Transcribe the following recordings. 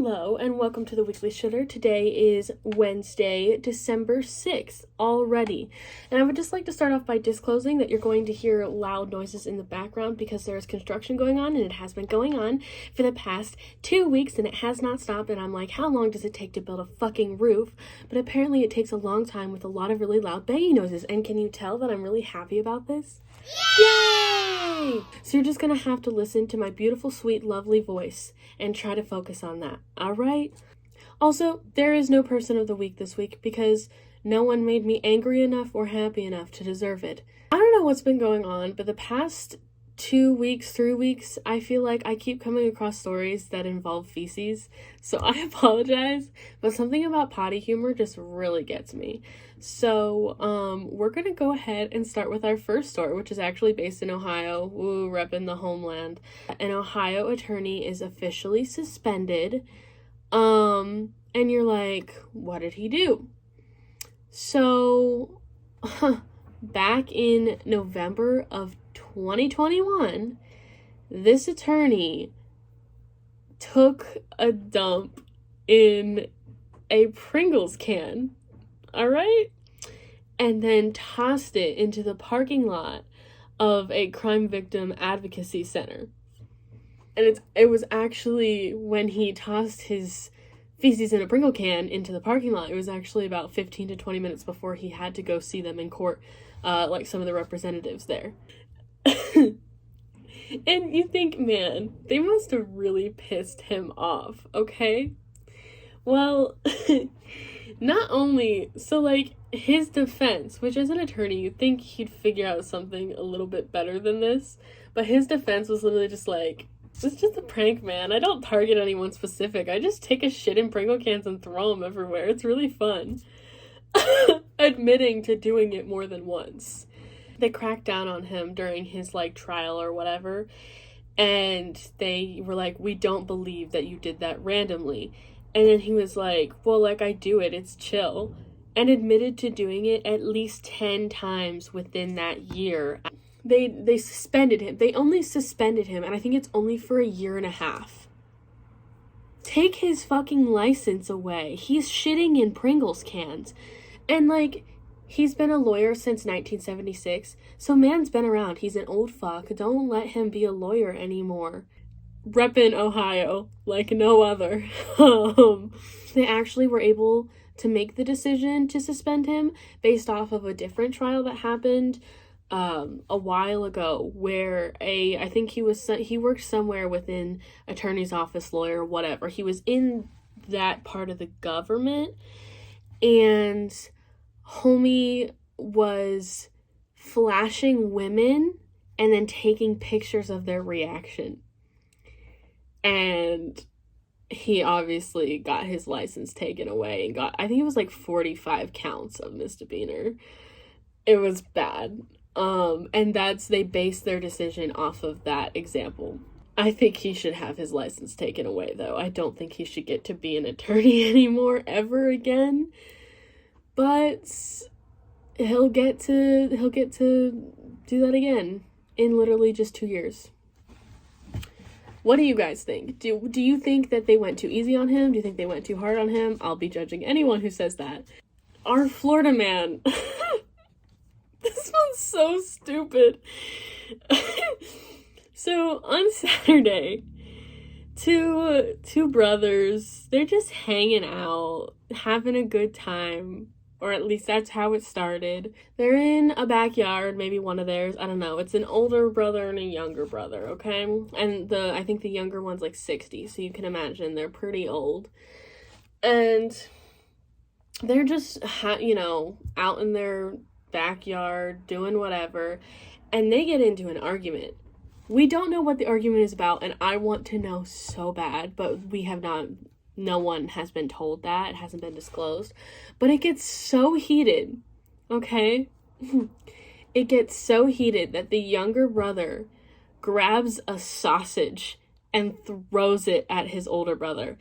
Hello and welcome to the Weekly Shitter. Today is Wednesday, December 6th already. And I would just like to start off by disclosing that you're going to hear loud noises in the background because there is construction going on, and it has been going on for the past 2 weeks and it has not stopped. And I'm like, how long does it take to build a fucking roof? But apparently it takes a long time with a lot of really loud banging noises. And can you tell that I'm really happy about this? Yay! So you're just gonna have to listen to my beautiful, sweet, lovely voice and try to focus on that, alright? Also, there is no person of the week this week because no one made me angry enough or happy enough to deserve it. I don't know what's been going on, but the past 2 weeks, 3 weeks, I feel like I keep coming across stories that involve feces, so I apologize, but something about potty humor just really gets me. So, we're gonna go ahead and start with our first story, which is actually based in Ohio. Woo, reppin' the homeland. An Ohio attorney is officially suspended, and you're like, what did he do? So, back in November of 2021, this attorney took a dump in a Pringles can, alright? And then tossed it into the parking lot of a crime victim advocacy center. And it was actually when he tossed his feces in a Pringle can into the parking lot, it was actually about 15 to 20 minutes before he had to go see them in court, like some of the representatives there. And you think, man, they must have really pissed him off, okay? Well, not only, so like, his defense, which as an attorney, you'd think he'd figure out something a little bit better than this, but his defense was literally just like, it's just a prank, man. I don't target anyone specific. I just take a shit in Pringle cans and throw them everywhere. It's really fun. Admitting to doing it more than once. They cracked down on him during his, like, trial or whatever, and they were like, we don't believe that you did that randomly. And then he was like, well, like, I do it, it's chill, and admitted to doing it at least 10 times within that year. They suspended him. They only suspended him, and I think it's only for a year and a half. Take his fucking license away. He's shitting in Pringles cans. And, like, he's been a lawyer since 1976, so man's been around. He's an old fuck. Don't let him be a lawyer anymore. Reppin' Ohio like no other. They actually were able to make the decision to suspend him based off of a different trial that happened a while ago, where I think he worked somewhere within attorney's office, lawyer, whatever. He was in that part of the government, and homie was flashing women and then taking pictures of their reaction. And he obviously got his license taken away and got, I think it was like 45 counts of misdemeanor. It was bad. And they based their decision off of that example. I think he should have his license taken away, though. I don't think he should get to be an attorney anymore ever again. But he'll get to do that again in literally just 2 years. What do you guys think? Do you think that they went too easy on him? Do you think they went too hard on him? I'll be judging anyone who says that. Our Florida man. This one's so stupid. So on Saturday, two brothers, they're just hanging out, having a good time. Or at least that's how it started. They're in a backyard, maybe one of theirs, I don't know. It's an older brother and a younger brother, okay? And I think the younger one's like 60, so you can imagine they're pretty old. And they're just, out in their backyard, doing whatever, and they get into an argument. We don't know what the argument is about, and I want to know so bad, but no one has been told that. It hasn't been disclosed. But it gets so heated, okay? It gets so heated that the younger brother grabs a sausage and throws it at his older brother.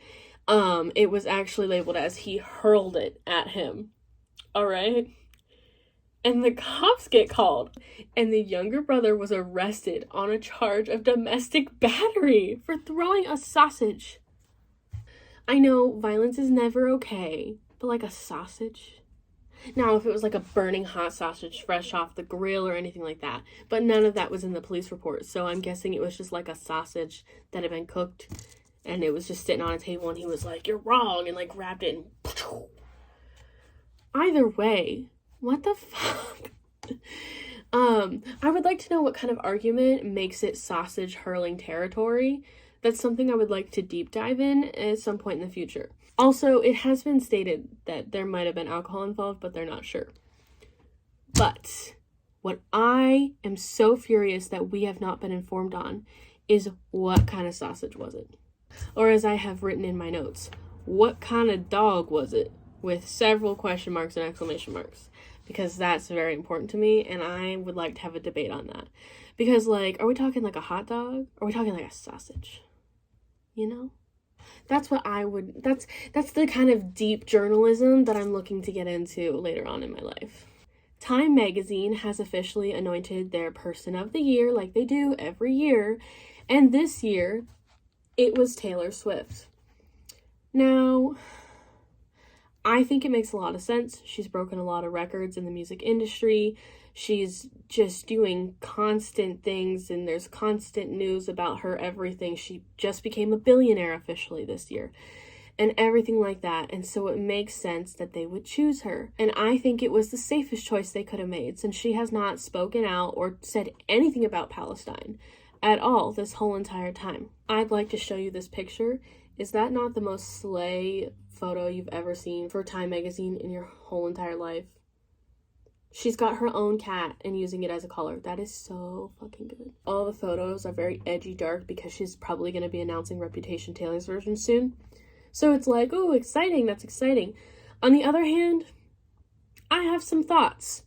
It was actually labeled as he hurled it at him. All right? And the cops get called. And the younger brother was arrested on a charge of domestic battery for throwing a sausage. I know violence is never okay, but like a sausage? Now, if it was like a burning hot sausage fresh off the grill or anything like that, but none of that was in the police report, so I'm guessing it was just like a sausage that had been cooked and it was just sitting on a table and he was like, "You're wrong," and like grabbed it and either way, what the fuck? I would like to know what kind of argument makes it sausage hurling territory. That's something I would like to deep dive in at some point in the future. Also, it has been stated that there might have been alcohol involved, but they're not sure. But what I am so furious that we have not been informed on is what kind of sausage was it? Or as I have written in my notes, what kind of dog was it? With several question marks and exclamation marks. Because that's very important to me, and I would like to have a debate on that. Because, like, are we talking like a hot dog? Or are we talking like a sausage? You know? That's what I would, that's the kind of deep journalism that I'm looking to get into later on in my life. Time magazine has officially anointed their person of the year like they do every year, and this year it was Taylor Swift. Now, I think it makes a lot of sense. She's broken a lot of records in the music industry. She's just doing constant things, and there's constant news about her everything. She just became a billionaire officially this year and everything like that. And so it makes sense that they would choose her. And I think it was the safest choice they could have made, since she has not spoken out or said anything about Palestine at all this whole entire time. I'd like to show you this picture. Is that not the most slay photo you've ever seen for Time magazine in your whole entire life? She's got her own cat and using it as a collar. That is so fucking good. All the photos are very edgy dark because she's probably going to be announcing Reputation Taylor's version soon. So it's like, oh, exciting, that's exciting. On the other hand, I have some thoughts.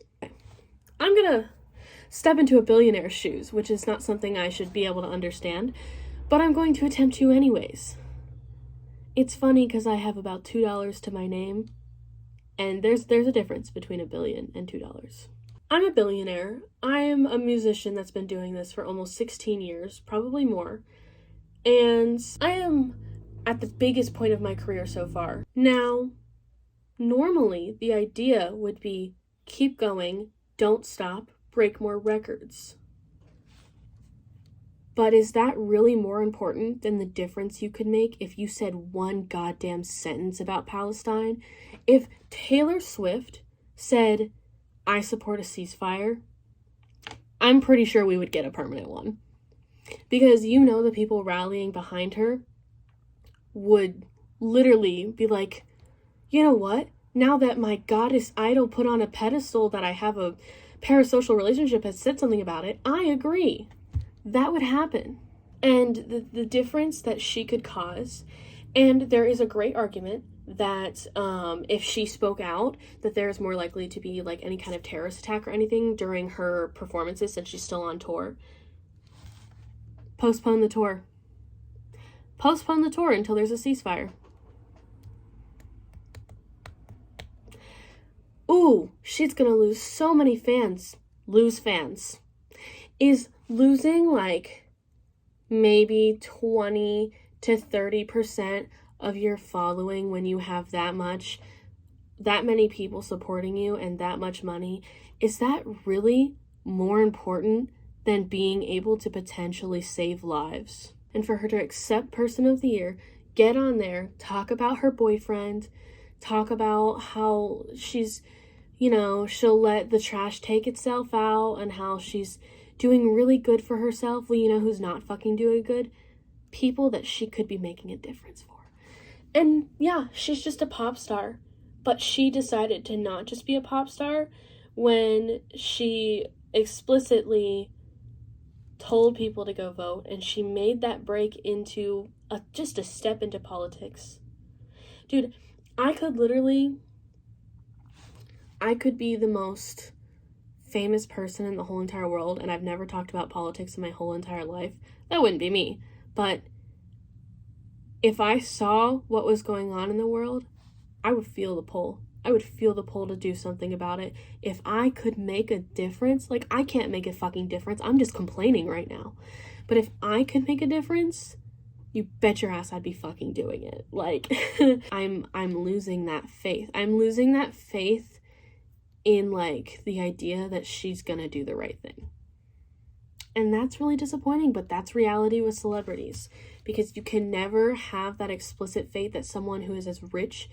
I'm going to step into a billionaire's shoes, which is not something I should be able to understand, but I'm going to attempt to anyways. It's funny because I have about $2 to my name, and there's a difference between $1 billion and $2. I'm a billionaire. I am a musician that's been doing this for almost 16 years, probably more, and I am at the biggest point of my career so far. Now, normally the idea would be keep going, don't stop, break more records. But is that really more important than the difference you could make if you said one goddamn sentence about Palestine? If Taylor Swift said, "I support a ceasefire," I'm pretty sure we would get a permanent one. Because you know the people rallying behind her would literally be like, you know what? Now that my goddess idol put on a pedestal that I have a parasocial relationship has said something about it, I agree. That would happen. And the difference that she could cause, and there is a great argument that if she spoke out, that there's more likely to be like any kind of terrorist attack or anything during her performances since she's still on tour. Postpone the tour. Postpone the tour until there's a ceasefire. Ooh, she's gonna lose so many fans. Lose fans. Is losing like maybe 20 to 30% of your following when you have that many people supporting you and that much money, is that really more important than being able to potentially save lives? And for her to accept Person of the Year, get on there, talk about her boyfriend, talk about how she's, she'll let the trash take itself out and how she's doing really good for herself. Well, you know who's not fucking doing good? People that she could be making a difference for. And yeah, she's just a pop star. But she decided to not just be a pop star when she explicitly told people to go vote, and she made that break into just a step into politics. Dude, I could be the most famous person in the whole entire world, and I've never talked about politics in my whole entire life. That wouldn't be me. But if I saw what was going on in the world, I would feel the pull. I would feel the pull to do something about it. If I could make a difference, like I can't make a fucking difference. I'm just complaining right now. But if I could make a difference, you bet your ass I'd be fucking doing it. Like, I'm losing that faith. I'm losing that faith in, like, the idea that she's gonna do the right thing. And that's really disappointing, but that's reality with celebrities. Because you can never have that explicit faith that someone who is as rich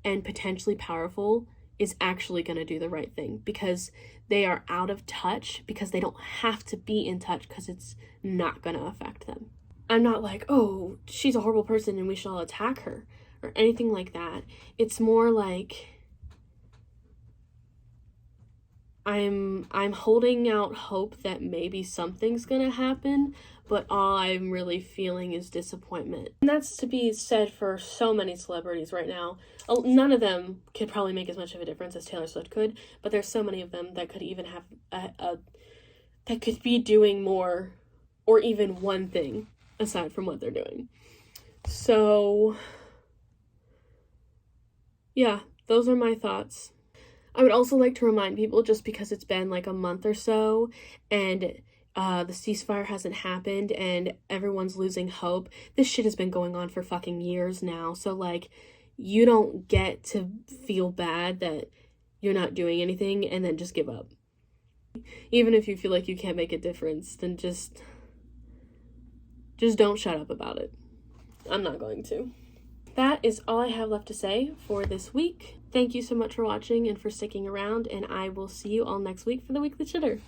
and potentially powerful is actually going to do the right thing, because they are out of touch, because they don't have to be in touch, because it's not going to affect them. I'm not like, oh, she's a horrible person and we should all attack her or anything like that. It's more like I'm holding out hope that maybe something's gonna happen, but all I'm really feeling is disappointment. And that's to be said for so many celebrities right now. None of them could probably make as much of a difference as Taylor Swift could, but there's so many of them that could even have that could be doing more or even one thing aside from what they're doing. So yeah, those are my thoughts. I would also like to remind people, just because it's been like a month or so and the ceasefire hasn't happened and everyone's losing hope, this shit has been going on for fucking years now. So, like, you don't get to feel bad that you're not doing anything and then just give up. Even if you feel like you can't make a difference, then just don't shut up about it. I'm not going to. That is all I have left to say for this week. Thank you so much for watching and for sticking around, and I will see you all next week for the Weekly Chitter.